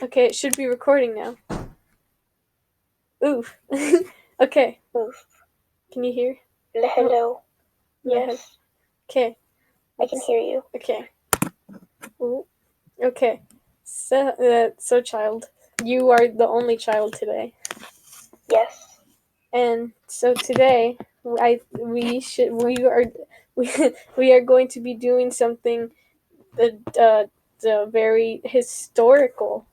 Okay, it should be recording now. Oof. Okay. Oof. Can you hear? Hello. Yes. Okay. I can hear you. Okay. Ooh. Okay. So child, you are the only child today. Yes. And so today, we are going to be doing something the very historical.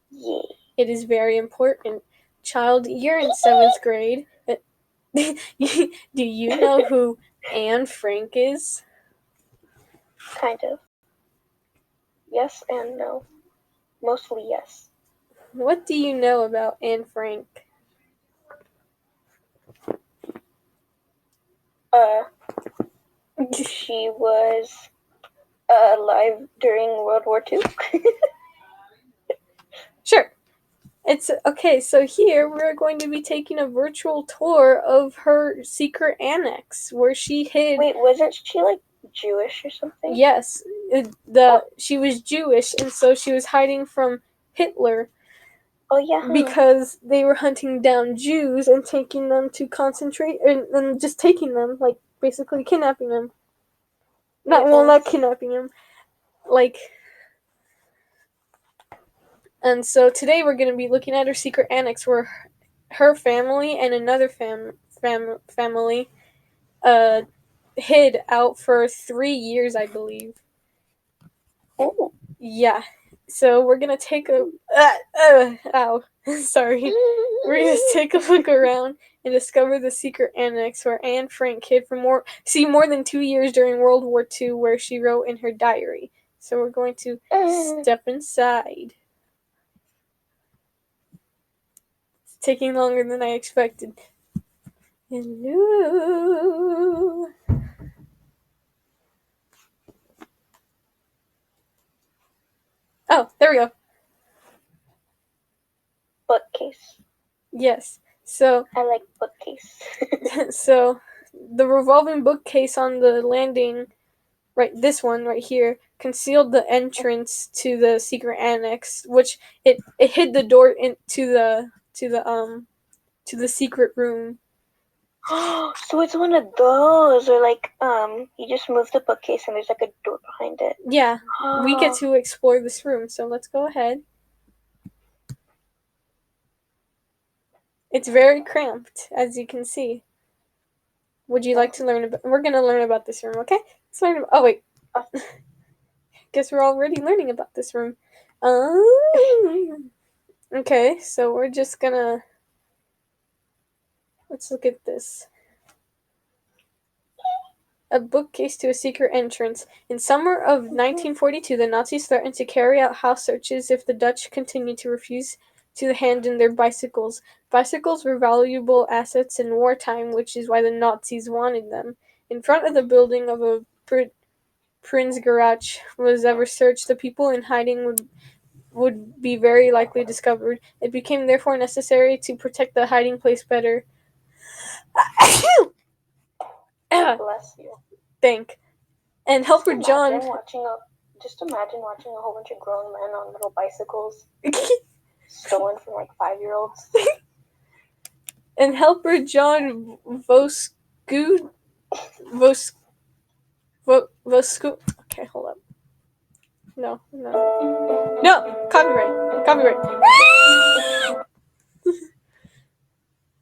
Yay. It is very important. Child, you're in 7th grade. Do you know who Anne Frank is? Kind of. Yes and no. Mostly yes. What do you know about Anne Frank? She was alive during World War II. Sure. It's okay, so here we're going to be taking a virtual tour of her secret annex where she hid. Wait, wasn't she like Jewish or something? Yes, she was Jewish, and so she was hiding from Hitler. Oh yeah. Because they were hunting down Jews and taking them to concentrate, and just taking them, like basically kidnapping them. Not kidnapping them, like. And so today we're going to be looking at her secret annex where her family and another family hid out for 3 years, I believe. Oh. Yeah. So we're going to take a... ow. Sorry. We're going to take a look around and discover the secret annex where Anne Frank hid for more than 2 years during World War II, where she wrote in her diary. So we're going to step inside. It's taking longer than I expected. Hello. Oh, there we go. Bookcase. Yes. So I like bookcase. so the revolving bookcase on the landing, right, this one right here, concealed the entrance to the secret annex, which it hid the door into the secret room. So it's one of those, or like you just move the bookcase and there's like a door behind it. Yeah, we get to explore this room, so let's go ahead. It's very cramped, as you can see. Would you like to learn about... We're going to learn about this room, okay? Let's learn about... Oh, wait. Guess we're already learning about this room. Okay, so we're just gonna... Let's look at this. A bookcase to a secret entrance. In summer of 1942, the Nazis threatened to carry out house searches if the Dutch continued to refuse to hand in their bicycles. Bicycles were valuable assets in wartime, which is why the Nazis wanted them. In front of the building of a Prinz garage was ever searched, the people in hiding would be very likely discovered. It became therefore necessary to protect the hiding place better. Bless you. Thank. And helper John... Just imagine watching a whole bunch of grown men on little bicycles stolen from like 5-year-olds. And helper John Vosku. Okay, hold up. No. Copyright.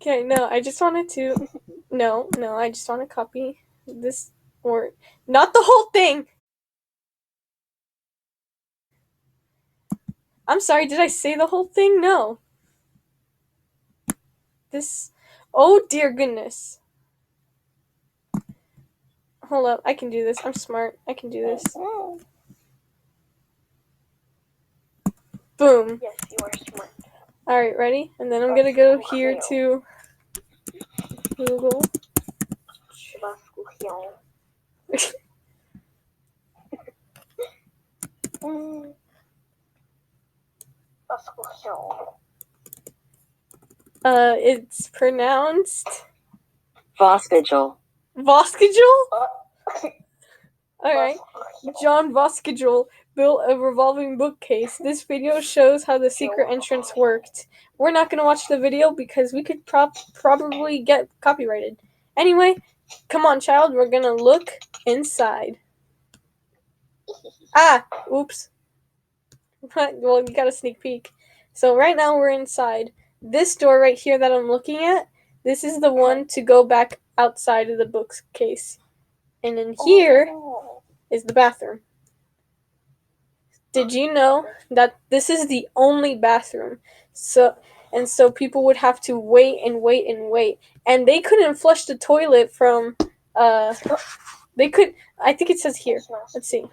Okay, no, I just wanted to... No, I just want to copy this word. Not the whole thing! I'm sorry, did I say the whole thing? No. This... Oh, dear goodness. Hold up, I can do this. I'm smart. I can do this. Boom. Yes, you are smart. Alright, ready? And then I'm gonna go here to Google. It's pronounced... Voskagel. Voskagel? Alright. John Voskagel built a revolving bookcase. This video shows how the secret entrance worked. We're not going to watch the video because we could probably get copyrighted. Anyway, come on, child. We're going to look inside. Oops. Well, you got a sneak peek. So right now we're inside. This door right here that I'm looking at, this is the one to go back outside of the bookcase. And in here is the bathroom. Did you know that this is the only bathroom? So people would have to wait and wait and wait. And they couldn't flush the toilet from they could I think it says here. Let's see.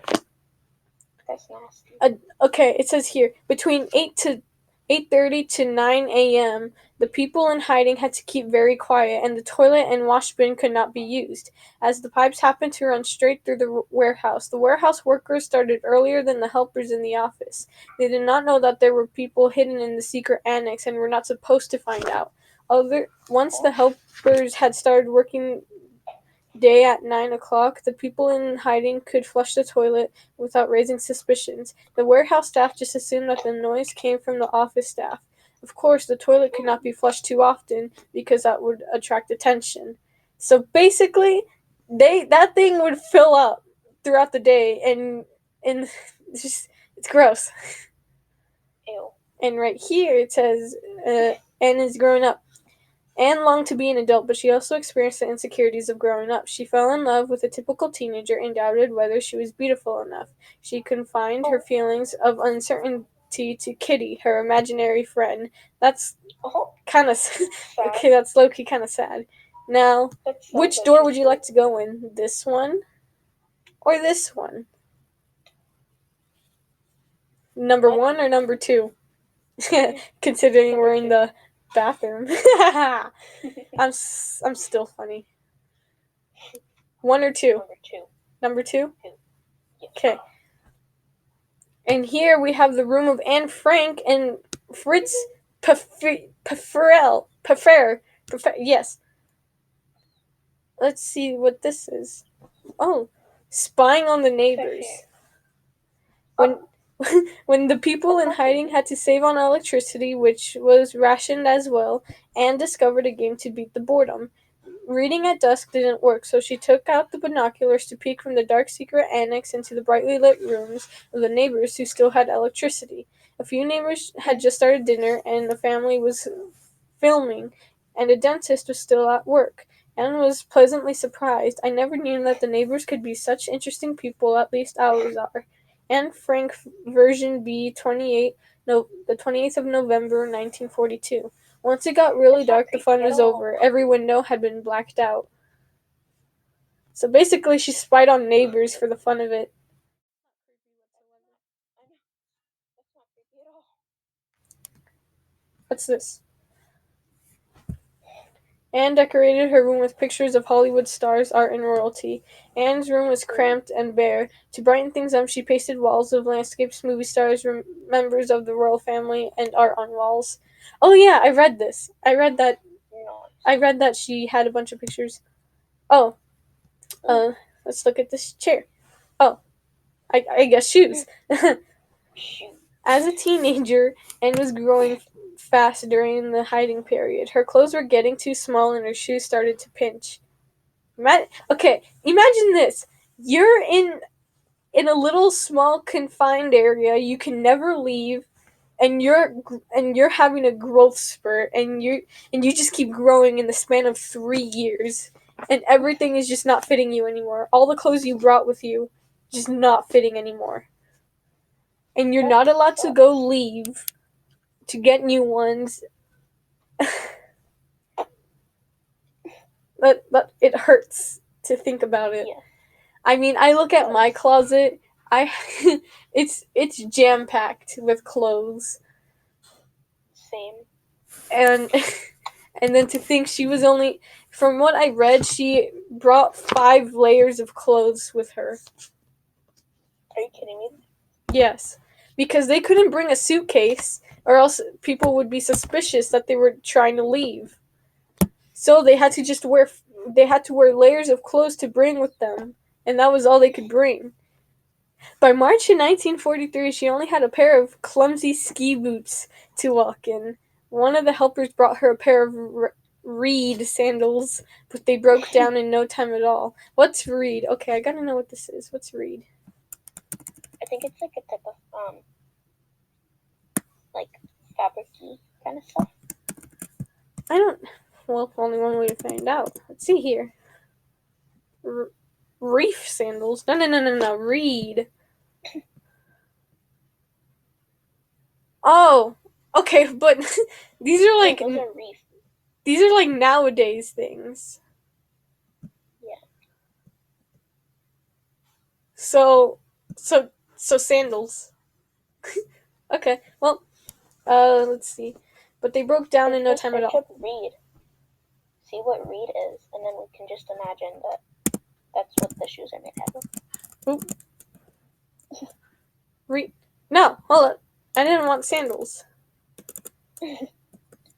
That's nasty. Okay, it says here between 8:30 to 9 a.m. the people in hiding had to keep very quiet, and the toilet and wash bin could not be used, as the pipes happened to run straight through the warehouse. The warehouse workers started earlier than the helpers in the office. They did not know that there were people hidden in the secret annex and were not supposed to find out. Once the helpers had started working day at 9 o'clock, the people in hiding could flush the toilet without raising suspicions. The warehouse staff just assumed that the noise came from the office staff. Of course, the toilet could not be flushed too often because that would attract attention. So basically, that thing would fill up throughout the day, and it's gross. Ew. And right here it says, Anne is growing up. Anne longed to be an adult, but she also experienced the insecurities of growing up. She fell in love with a typical teenager and doubted whether she was beautiful enough. She confined her feelings of uncertainty to Kitty, her imaginary friend. That's kind of okay. That's low-key kind of sad. Now, which door would you like to go in? This one or this one? Number 1 or number 2? Considering we're in the bathroom. I'm still funny. 1 or 2? Number 2? Okay. And here we have the room of Anne Frank and Fritz Pfeffer. Yes. Let's see what this is. Oh, spying on the neighbors. When the people in hiding had to save on electricity, which was rationed as well, Anne discovered a game to beat the boredom. Reading at dusk didn't work, so she took out the binoculars to peek from the dark secret annex into the brightly lit rooms of the neighbors who still had electricity. A few neighbors had just started dinner, and the family was filming, and a dentist was still at work. Anne was pleasantly surprised. I never knew that the neighbors could be such interesting people, at least ours are. Anne Frank version B, the 28th of November, 1942. Once it got really dark, the fun was over. Every window had been blacked out. So basically, she spied on neighbors for the fun of it. What's this? Anne decorated her room with pictures of Hollywood stars, art, and royalty. Anne's room was cramped and bare. To brighten things up, she pasted walls of landscapes, movie stars, members of the royal family, and art on walls. Oh yeah, I read this. I read that she had a bunch of pictures. Oh, let's look at this chair. Oh, I guess shoes. As a teenager, Anne was growing fast during the hiding period. Her clothes were getting too small and her shoes started to pinch. Okay, imagine this. You're in a little small confined area. You can never leave, and you're having a growth spurt, and you just keep growing in the span of 3 years, and everything is just not fitting you anymore. All the clothes you brought with you just not fitting anymore. And you're not allowed to go leave to get new ones. But it hurts to think about it. Yeah. I mean, I look at my closet. It's jam packed with clothes. Same. And then to think she was only, from what I read, she brought 5 layers of clothes with her. Are you kidding me? Yes, because they couldn't bring a suitcase, or else people would be suspicious that they were trying to leave. So they had to wear layers of clothes to bring with them, and that was all they could bring. By March in 1943, she only had a pair of clumsy ski boots to walk in. One of the helpers brought her a pair of reed sandals, but they broke down in no time at all. What's reed? Okay, I gotta know what this is. What's reed? I think it's like a type of like fabric-y kind of stuff. I don't. Well, only one way to find out. Let's see here. Reef sandals? No. Reed. Oh, okay, but these are like those are reef. These are like nowadays things. Yeah. So sandals. Okay, well, let's see. But they broke down in no time at all. Search up reed. See what reed is, and then we can just imagine that that's what the shoes are made out of. Oop. Reed. No, hold up. I didn't want sandals.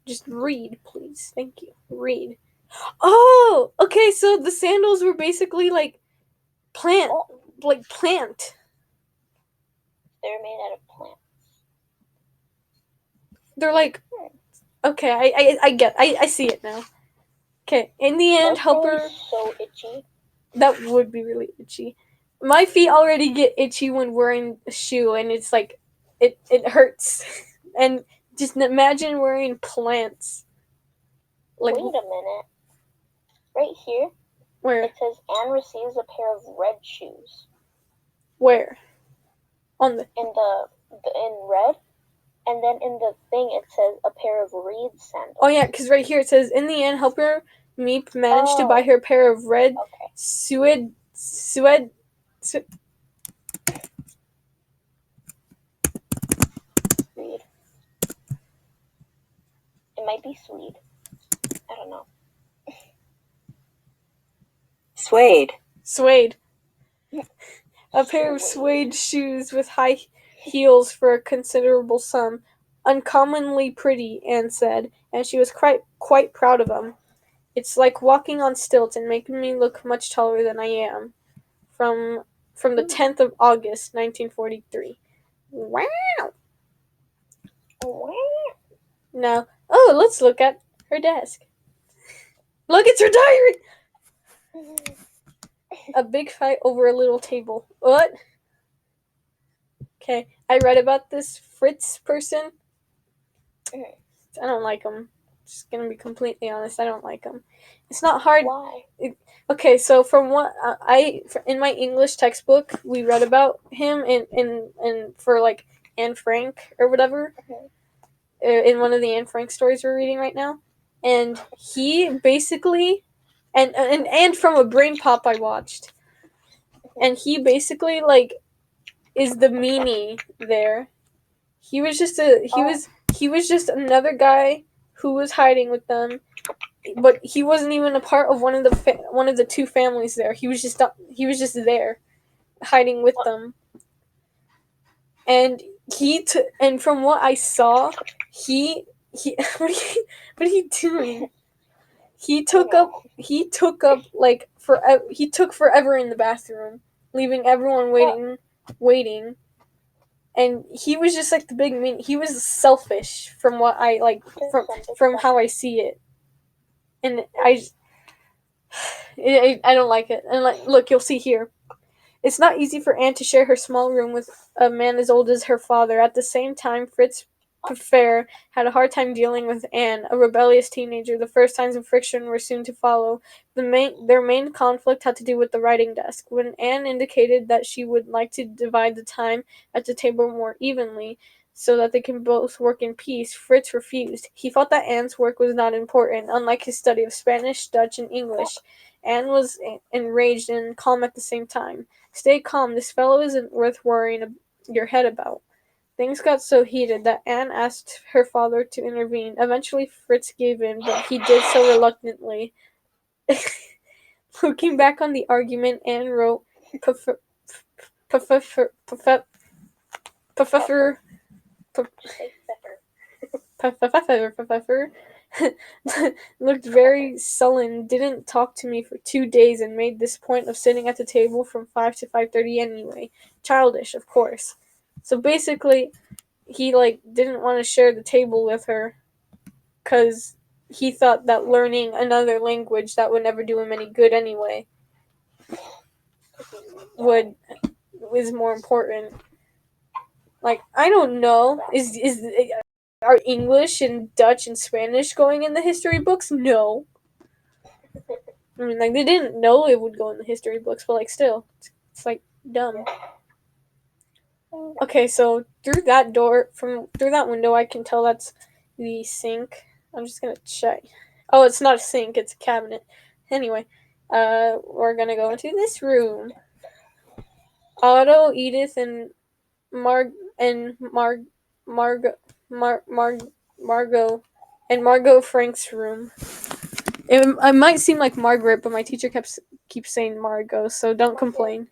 Just reed, please. Thank you. Reed. Oh, okay. So the sandals were basically like plant. They're made out of plants. They're like. Okay, I see it now. Okay, in the end, helper. So itchy. That would be really itchy. My feet already get itchy when wearing a shoe, and it's like, it hurts. And just imagine wearing plants. Like, wait a minute. Right here. Where? It says Anne receives a pair of red shoes. Where? On the. In red. And then in the thing it says a pair of reed sandals. Oh yeah, because right here it says, in the end, helper Meep managed to buy her a pair of red suede. Reed. It might be Swede. I don't know. Suede. A pair of suede shoes with high heels for a considerable sum. Uncommonly pretty, Anne said, and she was quite proud of them. It's like walking on stilts and making me look much taller than I am. From the 10th of August, 1943. Wow! Now, let's look at her desk. Look, it's her diary! A big fight over a little table. What? Okay, I read about this Fritz person. I don't like him. Just gonna be completely honest, I don't like him. It's not hard. Why? Okay, so from what in my English textbook, we read about him in for like Anne Frank or whatever. In one of the Anne Frank stories we're reading right now, and he basically, and from a brain pop I watched, and he basically like is the meanie there. He was just another guy who was hiding with them, but he wasn't even a part of one of the two families there. He was just there, hiding with them. And and from what I saw, he what are you doing? He took up like he took forever in the bathroom, leaving everyone waiting. And he was just like the big mean. He was selfish from what I like from how I see it, and I don't like it. And like, look, you'll see here. It's not easy for Anne to share her small room with a man as old as her father. At the same time, Fritz Pfeffer had a hard time dealing with Anne, a rebellious teenager. The first signs of friction were soon to follow. Their main conflict had to do with the writing desk. When Anne indicated that she would like to divide the time at the table more evenly, so that they can both work in peace, Fritz refused. He felt that Anne's work was not important, unlike his study of Spanish, Dutch, and English. Anne was enraged and calm at the same time. Stay calm, this fellow isn't worth worrying your head about. Things got so heated that Anne asked her father to intervene. Eventually, Fritz gave in, but he did so reluctantly. Looking back on the argument, Anne wrote, Pfeffer looked very sullen, didn't talk to me for 2 days, and made this point of sitting at the table from 5 to 5:30 anyway. Childish, of course. So basically, he didn't want to share the table with her because he thought that learning another language that would never do him any good anyway was more important. I don't know. Are English and Dutch and Spanish going in the history books? No. I mean, they didn't know it would go in the history books, but still, it's dumb. Okay, so through that window, I can tell that's the sink. I'm just gonna check. Oh, it's not a sink; it's a cabinet. Anyway, we're gonna go into this room. Otto, Edith, and Margot Frank's room. It might seem like Margaret, but my teacher keeps saying Margot, so don't complain.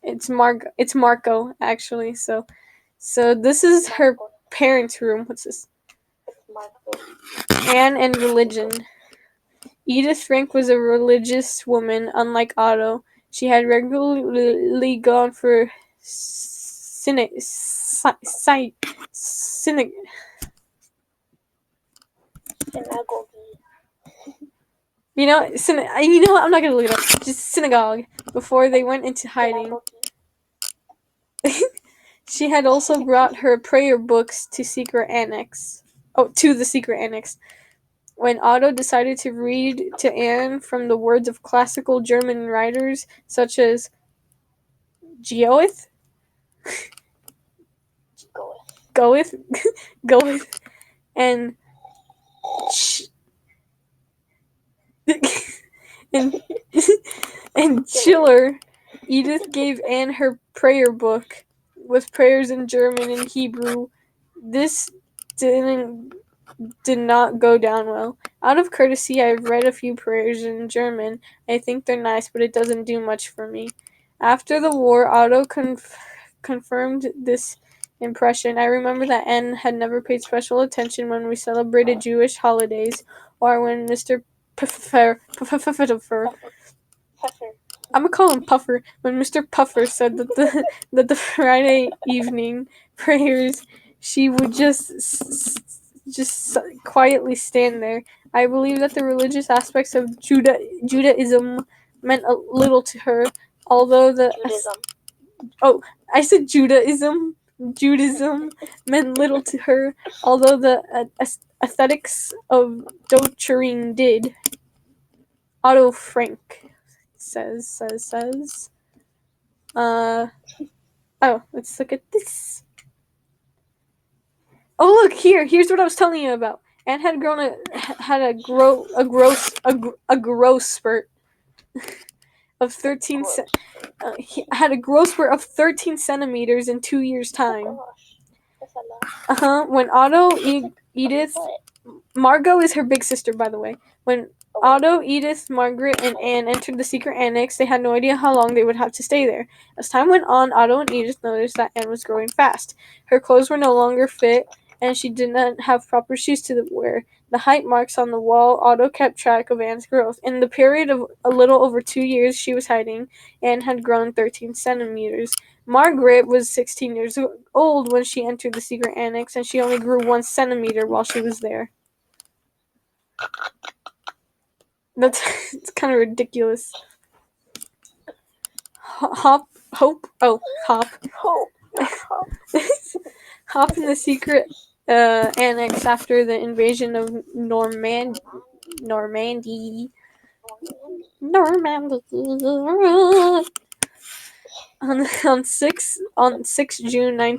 It's Marco, actually. So this is her parents' room. What's this? Anne and religion. Edith Frank was a religious woman, unlike Otto. She had regularly gone for synagogue. I'm not gonna look it up. Just synagogue before they went into hiding. She had also brought her prayer books to Secret Annex. To the Secret Annex. When Otto decided to read to Anne from the words of classical German writers such as Goethe, and and Schiller, Edith gave Anne her prayer book with prayers in German and Hebrew. This did not go down well. Out of courtesy, I've read a few prayers in German. I think they're nice, but it doesn't do much for me. After the war, Otto confirmed this impression. I remember that Anne had never paid special attention when we celebrated Jewish holidays, or when Mr. Puffer, I'm gonna call him Puffer, when Mr. Puffer said that the Friday evening prayers, she would just quietly stand there. I believe that the religious aspects of Judaism meant a little to her, although I said Judaism. Judaism meant little to her, although the aesthetics of doctrine did. Otto Frank says. Let's look at this. Oh, look here. Here's what I was telling you about. Anne had a growth spurt of 13 had a growth spurt of 13 centimeters in 2 years' time. When Otto, Edith, Margot is her big sister, by the way. When Otto, Edith, Margaret, and Anne entered the secret annex, they had no idea how long they would have to stay there. As time went on, Otto and Edith noticed that Anne was growing fast. Her clothes were no longer fit, and she did not have proper shoes to wear. The height marks on the wall, Otto kept track of Anne's growth. In the period of a little over 2 years she was hiding, Anne had grown 13 centimeters. Margaret was 16 years old when she entered the secret annex, and she only grew 1 centimeter while she was there. It's kind of ridiculous. Hop in the secret annex after the invasion of Normandy. On 6 June 9.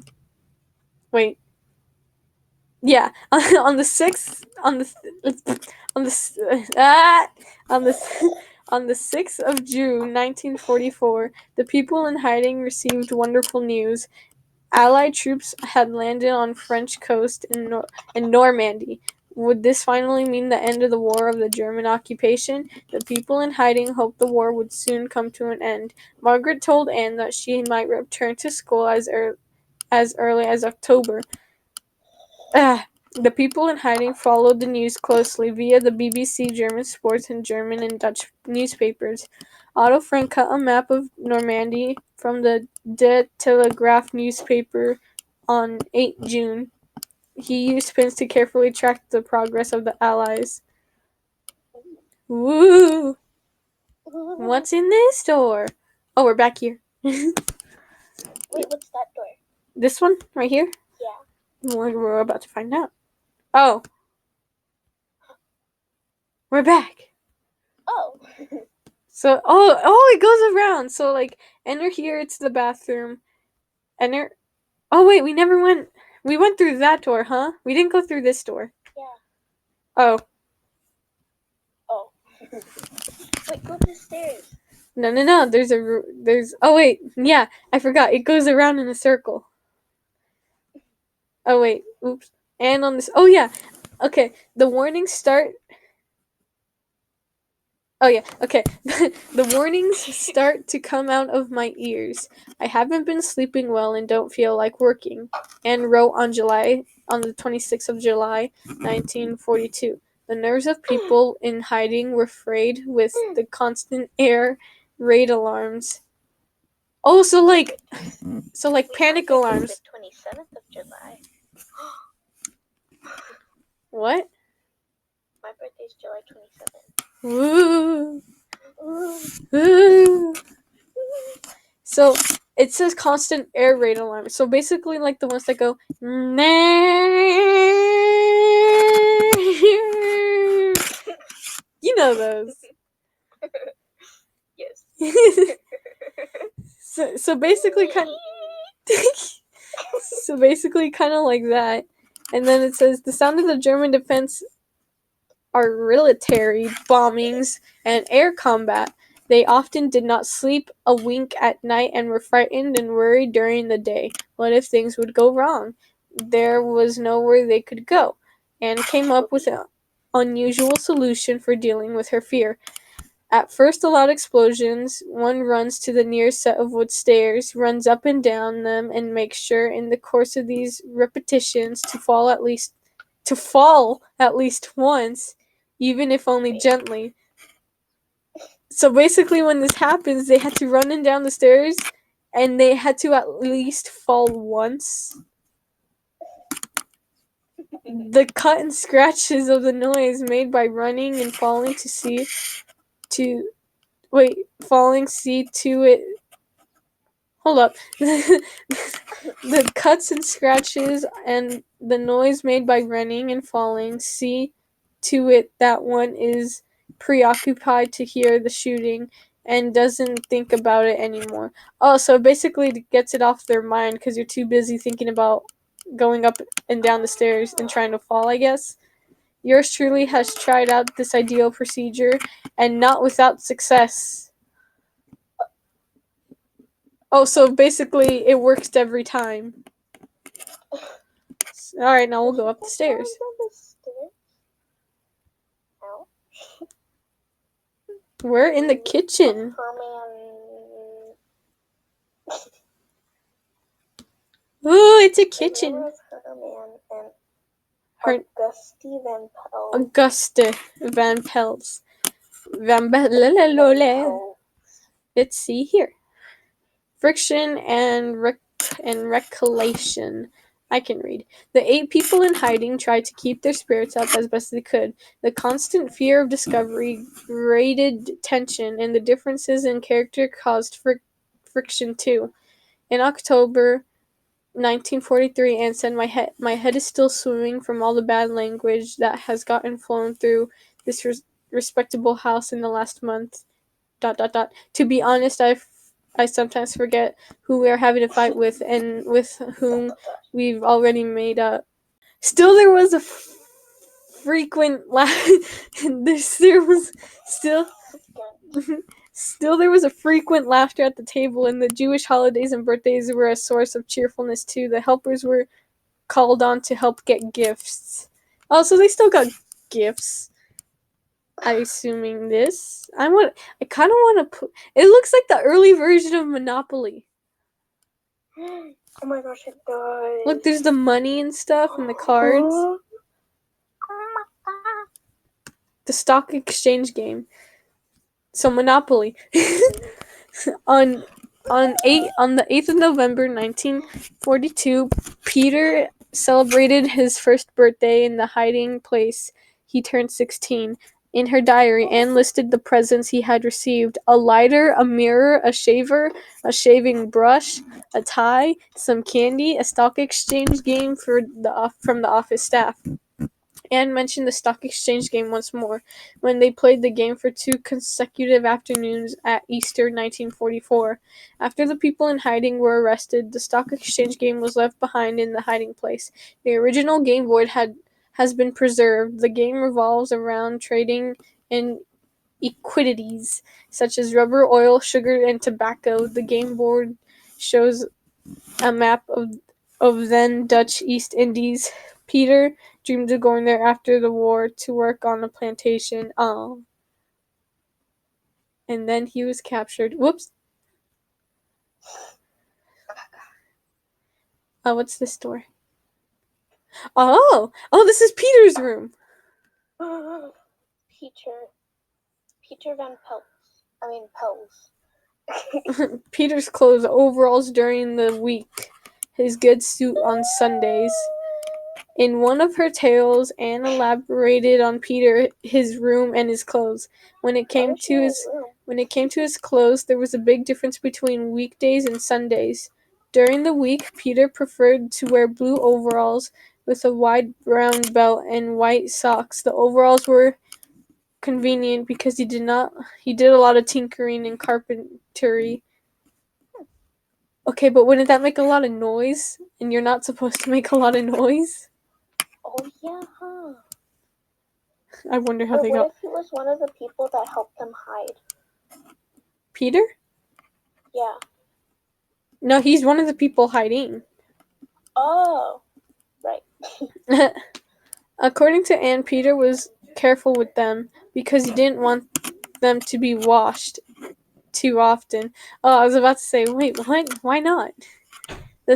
Wait. Yeah, on the 6th of June 1944, the people in hiding received wonderful news. Allied troops had landed on French coast in Normandy. Would this finally mean the end of the war of the German occupation? The people in hiding hoped the war would soon come to an end. Margaret told Anne that she might return to school as early as October. The people in hiding followed the news closely via the BBC, German sports, and German and Dutch newspapers. Otto Frank cut a map of Normandy from the De Telegraaf newspaper on 8 June. He used pins to carefully track the progress of the Allies. Woo! What's in this door? Oh, we're back here. Wait, what's that door? This one, right here? Yeah. We're about to find out. Oh. We're back. Oh. So, it goes around. So, like, enter here, it's the bathroom. Enter. Oh, wait, we never went. We went through that door, huh? We didn't go through this door. Yeah. Oh. Oh. Wait, go up the stairs. No. There's. Oh, wait. Yeah, I forgot. It goes around in a circle. Oh, wait. Oops. And on this. Oh, yeah. Okay. The warnings start. Oh, yeah. Okay. The warnings start to come out of my ears. I haven't been sleeping well and don't feel like working. Anne wrote on the 26th of July, 1942. The nerves of people in hiding were frayed with the constant air raid alarms. Oh, so like panic alarms. The 27th of July. What? My birthday's July 27th. Woo! Woo! So it says constant air raid alarm. So basically, like the ones that go. You know those. Yes. So basically, kind of like that. And then it says the sound of the German defense artillery bombings and air combat. They often did not sleep a wink at night and were frightened and worried during the day. What if things would go wrong? There was nowhere they could go. Anne came up with an unusual solution for dealing with her fear. At first, a loud explosions. One runs to the nearest set of wood stairs, runs up and down them, and makes sure in the course of these repetitions to fall at least once, even if only gently. So basically, when this happens, they had to run in down the stairs, and they had to at least fall once. The cut and scratches of the noise made by running and falling see to it. Hold up. The cuts and scratches and the noise made by running and falling see to it that one is preoccupied to hear the shooting and doesn't think about it anymore. Oh, so basically it gets it off their mind because you're too busy thinking about going up and down the stairs and trying to fall, I guess. Yours truly has tried out this ideal procedure and not without success. Oh, so basically it works every time. Alright, now we'll go up the stairs. We're in the kitchen. Ooh, it's a kitchen. Auguste Van Pels. Let's see here. Friction and recollection. I can read. The 8 people in hiding tried to keep their spirits up as best they could. The constant fear of discovery created tension, and the differences in character caused friction too. In October 1943, Anne said, my head is still swimming from all the bad language that has gotten flown through this respectable house in the last month. ... To be honest, I sometimes forget who we are having a fight with and with whom we've already made up. Still, there was a frequent there was a frequent laughter at the table, and the Jewish holidays and birthdays were a source of cheerfulness too. The helpers were called on to help get gifts. Oh, so they still got gifts. I'm assuming this. I kind of want to put. It looks like the early version of Monopoly. Oh my gosh, it does. Look, there's the money and stuff and the cards. Oh my god. The stock exchange game. So Monopoly. on the 8th of November 1942, Peter celebrated his first birthday in the hiding place. He turned 16. In her diary, Anne listed the presents he had received: a lighter, a mirror, a shaver, a shaving brush, a tie, some candy, a stock exchange game from the office staff. Anne mentioned the stock exchange game once more, when they played the game for 2 consecutive afternoons at Easter 1944. After the people in hiding were arrested, the stock exchange game was left behind in the hiding place. The original game board has been preserved. The game revolves around trading in equities, such as rubber, oil, sugar, and tobacco. The game board shows a map of then Dutch East Indies. Peter dreamed of going there after the war to work on a plantation. And then he was captured. Whoops. What's this door? Oh, this is Peter's room. Peter Van Pels. Peter's clothes, overalls during the week, his good suit on Sundays. In one of her tales, Anne elaborated on Peter, his room, and his clothes. When it came to his clothes, there was a big difference between weekdays and Sundays. During the week, Peter preferred to wear blue overalls with a wide brown belt and white socks. The overalls were convenient because he did a lot of tinkering and carpentry. Okay, but wouldn't that make a lot of noise? And you're not supposed to make a lot of noise? Oh yeah, huh? I wonder how Or they what got... if he was one of the people that helped them hide? Peter? Yeah. No, he's one of the people hiding. Oh, right. According to Anne, Peter was careful with them because he didn't want them to be washed too often. Oh, I was about to say, wait, what? Why not? The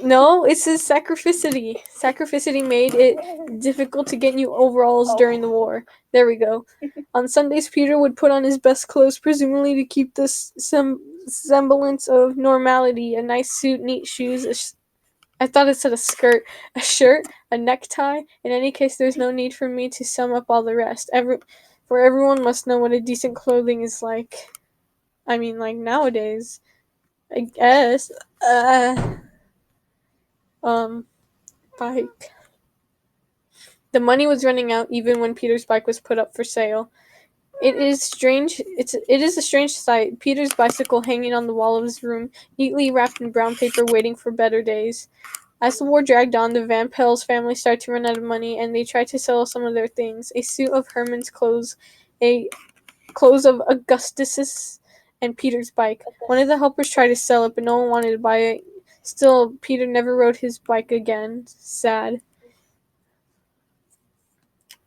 No, it says sacrificity. Sacrificity made it difficult to get new overalls during the war. There we go. On Sundays, Peter would put on his best clothes, presumably to keep this semblance of normality: a nice suit, neat shoes, I thought it said a skirt, a shirt, a necktie. In any case, there's no need for me to sum up all the rest. For everyone must know what a decent clothing is like. I mean, like nowadays, I guess. Bike. The money was running out even when Peter's bike was put up for sale. It is a strange sight. Peter's bicycle hanging on the wall of his room, neatly wrapped in brown paper, waiting for better days. As the war dragged on, the Van Pels family started to run out of money, and they tried to sell some of their things: a suit of Herman's clothes, clothes of Augustus's, and Peter's bike. One of the helpers tried to sell it, but no one wanted to buy it. Still, Peter never rode his bike again. Sad.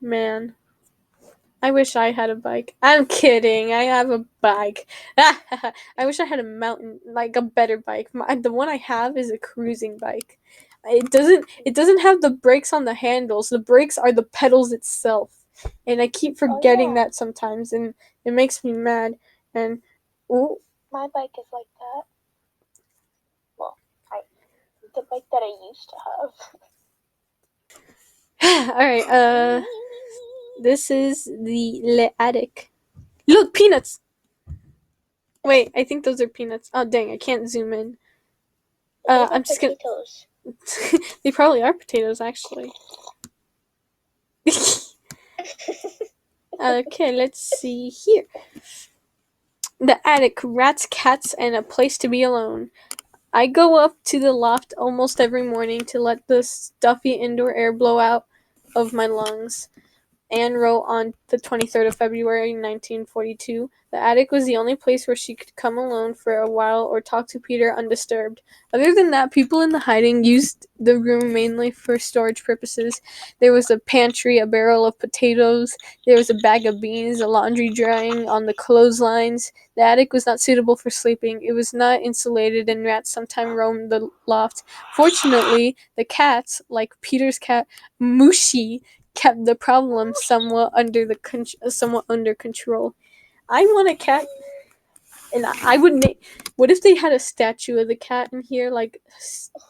Man. I wish I had a bike. I'm kidding. I have a bike. I wish I had a better bike. The one I have is a cruising bike. It doesn't have the brakes on the handles. The brakes are the pedals itself. And I keep forgetting that sometimes, and it makes me mad. And ooh. My bike is like that. Well, the bike that I used to have. Alright, this is the attic. Look, peanuts! Wait, I think those are peanuts. Oh, dang, I can't zoom in. I'm just gonna... They probably are potatoes, actually. Okay, let's see here. The attic, rats, cats, and a place to be alone. I go up to the loft almost every morning to let the stuffy indoor air blow out of my lungs. Anne wrote on the 23rd of February 1942, the attic was the only place where she could come alone for a while or talk to Peter undisturbed. Other than that, people in the hiding used the room mainly for storage purposes. There was a pantry, a barrel of potatoes, there was a bag of beans, a laundry drying on the clotheslines. The attic was not suitable for sleeping. It was not insulated, and rats sometimes roamed the loft. Fortunately, the cats, like Peter's cat, Mushi, kept the problem somewhat under control. I want a cat, and I would make. What if they had a statue of the cat in here, like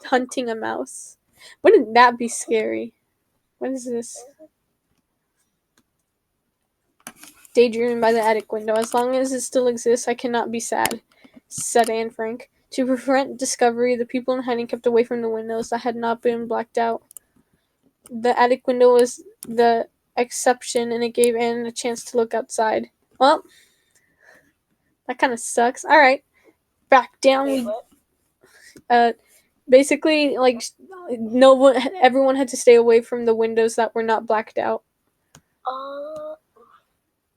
hunting a mouse? Wouldn't that be scary? What is this? Daydreaming by the attic window. As long as it still exists, I cannot be sad, said Anne Frank. To prevent discovery, the people in hiding kept away from the windows that had not been blacked out. The attic window was the exception, and it gave Anne a chance to look outside. Well, that kind of sucks. All right, back down. Wait, what? Basically, like, everyone had to stay away from the windows that were not blacked out.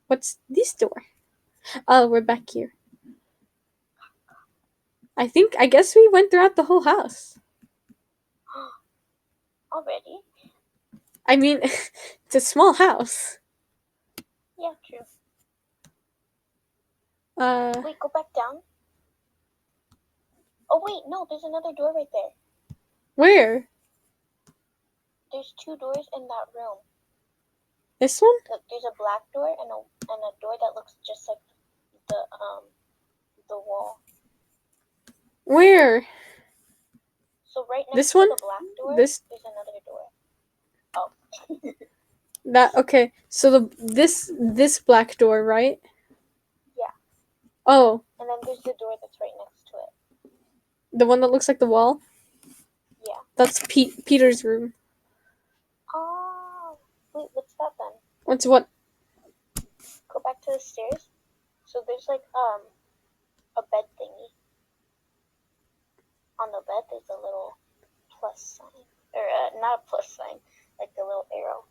What's this door? Oh, we're back here. I guess we went throughout the whole house. Already? I mean, it's a small house. Yeah, true. Wait, go back down. Oh, wait, no, there's another door right there. Where? There's 2 doors in that room. This one? Look, there's a black door and a door that looks just like the wall. Where? So right next This to one? the black door, This? there's another door. Oh. That, okay. So this black door, right? Yeah. Oh. And then there's the door that's right next to it. The one that looks like the wall? Yeah. That's Peter's room. Oh. Wait, what's that then? What's what? Go back to the stairs. So there's like a bed thingy. On the bed there's a little plus sign. Or not a plus sign, like the little arrow.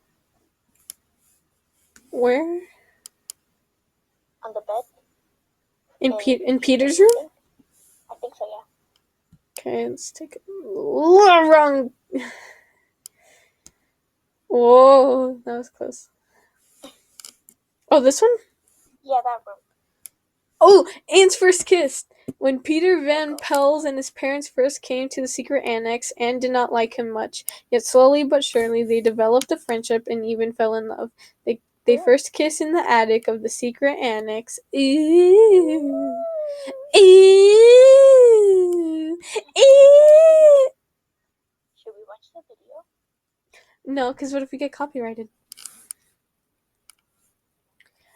Where? On the bed. In Peter's room? I think so, yeah. Okay, let's take it. Wrong. Whoa, that was close. Oh, this one? Yeah, that room. Oh, Anne's first kiss. When Peter Van Pels and his parents first came to the Secret Annex, Anne did not like him much. Yet slowly but surely they developed a friendship and even fell in love. They first kissed in the attic of the Secret Annex. Ew. Ew. Ew. Should we watch the video? No, because what if we get copyrighted?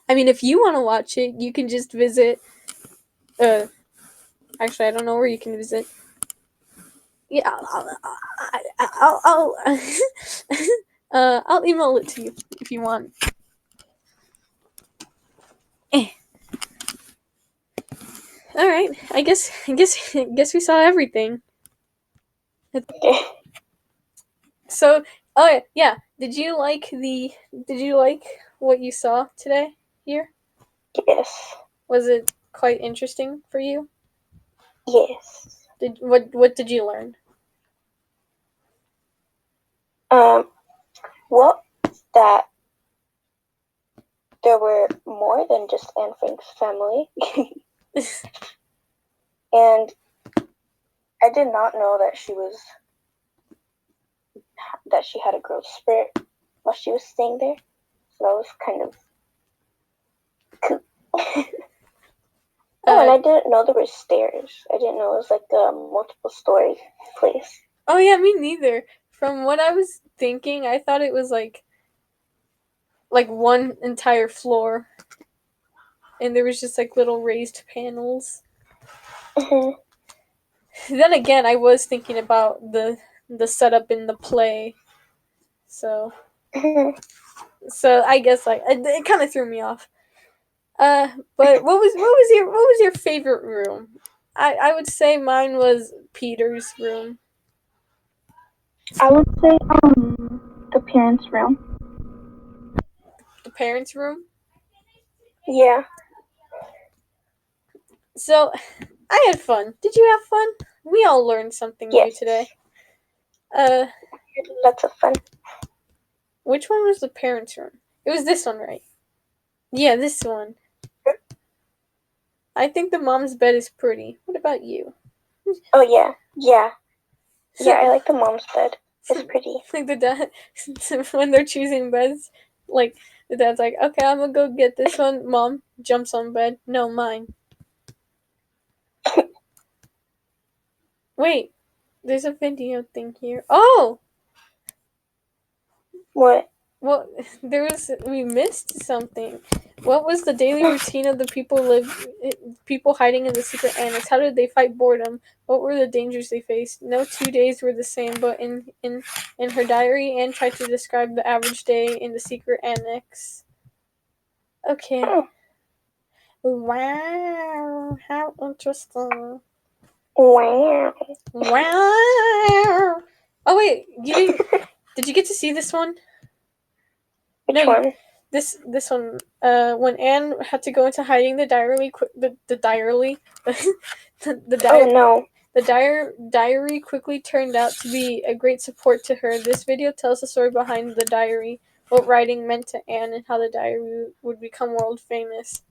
I mean, if you want to watch it, you can just visit. Actually, I don't know where you can visit. Yeah, I'll email it to you if you want. All right, I guess we saw everything. Okay. So, oh yeah, did you like what you saw today here? Yes. Was it quite interesting for you? Yes. What did you learn? Well, that there were more than just Anne Frank's family. And I did not know that she had a growth spurt while she was staying there. So that was kind of cool. Oh, and I didn't know there were stairs. I didn't know it was like a multiple story place. Oh yeah, me neither. From what I was thinking, I thought it was like one entire floor, and there was just like little raised panels. Mm-hmm. Then again, I was thinking about the setup in the play, so Mm-hmm. so I guess it kind of threw me off. But what was your favorite room? I would say mine was Peter's room. I would say the parents' room. the parents' room? Yeah. So, I had fun. Did you have fun? We all learned something new Yes. today. Lots of fun. Which one was the parents' room? It was this one, right? Yeah, this one. I think the mom's bed is pretty. What about you? Oh, yeah. Yeah. Yeah, I like the mom's bed. It's pretty. Like the dad, when they're choosing beds, like the dad's like, okay, I'm gonna go get this one. Mom jumps on bed. No, mine. Wait, there's a video thing here. Oh! What? Well, we missed something. What was the daily routine of the people hiding in the secret annex? How did they fight boredom? What were the dangers they faced? No 2 days were the same, but in her diary, Anne tried to describe the average day in the secret annex. Okay. Oh. Wow, how interesting. Wow. Wow. Oh wait, did you get to see this one? Which one? This one, when Anne had to go into hiding, the diary Oh, no. the diary quickly turned out to be a great support to her. This video tells the story behind the diary, what writing meant to Anne, and how the diary would become world famous.